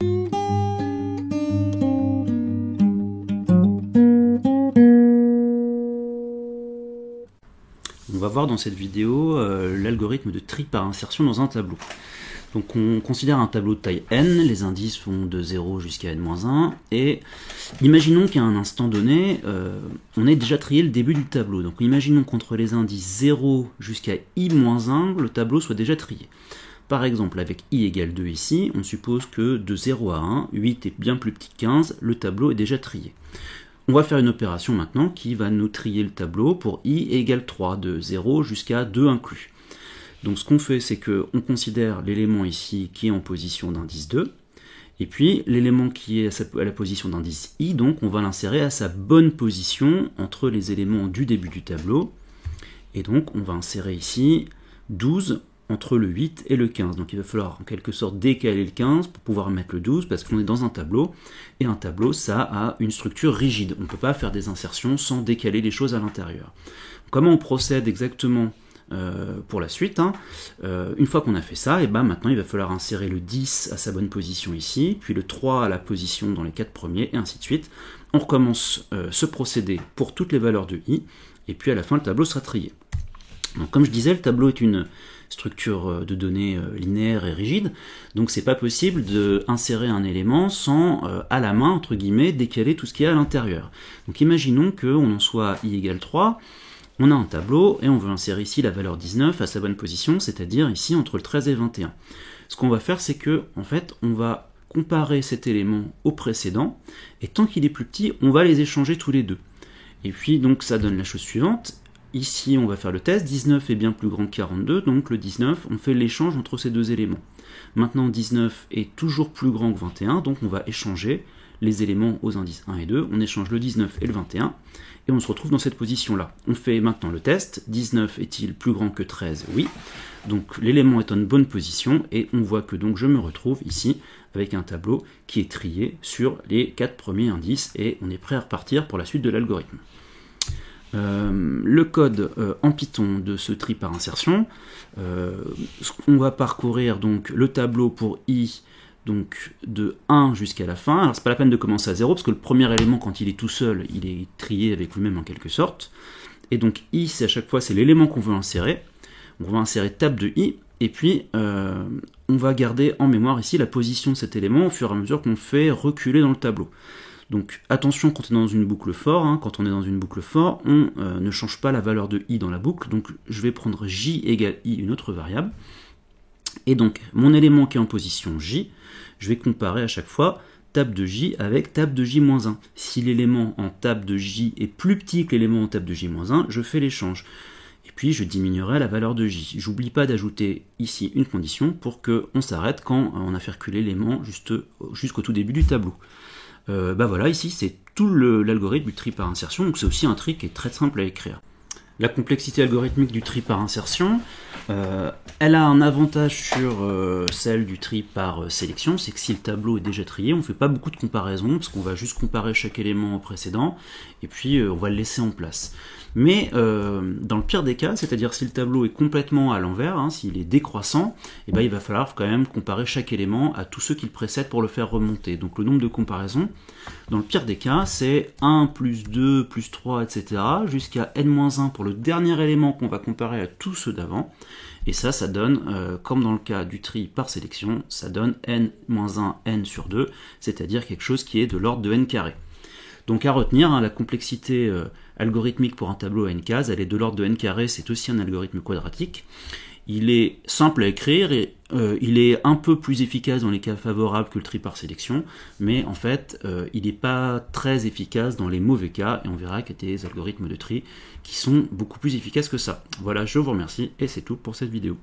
On va voir dans cette vidéo l'algorithme de tri par insertion dans un tableau. Donc on considère un tableau de taille n, les indices vont de 0 jusqu'à n-1, et imaginons qu'à un instant donné, on ait déjà trié le début du tableau. Donc imaginons qu'entre les indices 0 jusqu'à i-1, le tableau soit déjà trié. Par exemple, avec i égale 2 ici, on suppose que de 0 à 1, 8 est bien plus petit que 15, le tableau est déjà trié. On va faire une opération maintenant qui va nous trier le tableau pour i égale 3, de 0 jusqu'à 2 inclus. Donc ce qu'on fait, c'est qu'on considère l'élément ici qui est en position d'indice 2, et puis l'élément qui est à la position d'indice i, donc on va l'insérer à sa bonne position entre les éléments du début du tableau, et donc on va insérer ici 12 entre le 8 et le 15. Donc il va falloir en quelque sorte décaler le 15 pour pouvoir mettre le 12, parce qu'on est dans un tableau, et un tableau ça a une structure rigide. On ne peut pas faire des insertions sans décaler les choses à l'intérieur. Comment on procède exactement pour la suite, une fois qu'on a fait ça, et maintenant il va falloir insérer le 10 à sa bonne position ici, puis le 3 à la position dans les 4 premiers, et ainsi de suite. On recommence ce procédé pour toutes les valeurs de i, et puis à la fin le tableau sera trié. Donc comme je disais, le tableau est une structure de données linéaire et rigide, donc c'est pas possible d'insérer un élément sans, à la main, entre guillemets, décaler tout ce qui est à l'intérieur. Donc imaginons qu'on en soit à i égale 3, on a un tableau et on veut insérer ici la valeur 19 à sa bonne position, c'est-à-dire ici entre le 13 et le 21. Ce qu'on va faire, c'est que, en fait, on va comparer cet élément au précédent, et tant qu'il est plus petit, on va les échanger tous les deux. Et puis, donc, ça donne la chose suivante. Ici, on va faire le test, 19 est bien plus grand que 42, donc le 19, on fait l'échange entre ces deux éléments. Maintenant, 19 est toujours plus grand que 21, donc on va échanger les éléments aux indices 1 et 2, on échange le 19 et le 21, et on se retrouve dans cette position-là. On fait maintenant le test, 19 est-il plus grand que 13? Oui. Donc l'élément est en bonne position, et on voit que donc je me retrouve ici avec un tableau qui est trié sur les 4 premiers indices, et on est prêt à repartir pour la suite de l'algorithme. Le code en Python de ce tri par insertion, on va parcourir donc le tableau pour i, donc de 1 jusqu'à la fin. Alors c'est pas la peine de commencer à 0, parce que le premier élément, quand il est tout seul, il est trié avec lui-même en quelque sorte. Et donc i, c'est à chaque fois c'est l'élément qu'on veut insérer. On va insérer tab de i, et puis on va garder en mémoire ici la position de cet élément au fur et à mesure qu'on fait reculer dans le tableau. Donc attention quand on est dans une boucle for, quand on est dans une boucle for, on ne change pas la valeur de i dans la boucle, donc je vais prendre j égale i, une autre variable, et donc mon élément qui est en position j, je vais comparer à chaque fois tab de j avec tab de j-1. Si l'élément en tab de j est plus petit que l'élément en tab de j-1, je fais l'échange. Et puis je diminuerai la valeur de j. J'oublie pas d'ajouter ici une condition pour qu'on s'arrête quand on a fait reculer l'élément jusqu'au tout début du tableau. Voilà, ici c'est tout l'algorithme du tri par insertion, donc c'est aussi un tri qui est très simple à écrire. La complexité algorithmique du tri par insertion, elle a un avantage sur celle du tri par sélection, c'est que si le tableau est déjà trié, on ne fait pas beaucoup de comparaisons, parce qu'on va juste comparer chaque élément au précédent, et puis on va le laisser en place. Mais dans le pire des cas, c'est-à-dire si le tableau est complètement à l'envers, s'il est décroissant, il va falloir quand même comparer chaque élément à tous ceux qui le précèdent pour le faire remonter. Donc le nombre de comparaisons, dans le pire des cas, c'est 1 plus 2 plus 3, etc. jusqu'à n-1 pour le dernier élément qu'on va comparer à tous ceux d'avant. Et ça donne, comme dans le cas du tri par sélection, ça donne n-1 n sur 2, c'est-à-dire quelque chose qui est de l'ordre de n carré. Donc à retenir, la complexité algorithmique pour un tableau à n cases, elle est de l'ordre de n carré, c'est aussi un algorithme quadratique. Il est simple à écrire et il est un peu plus efficace dans les cas favorables que le tri par sélection, mais en fait il n'est pas très efficace dans les mauvais cas, et on verra qu'il y a des algorithmes de tri qui sont beaucoup plus efficaces que ça. Voilà, je vous remercie et c'est tout pour cette vidéo.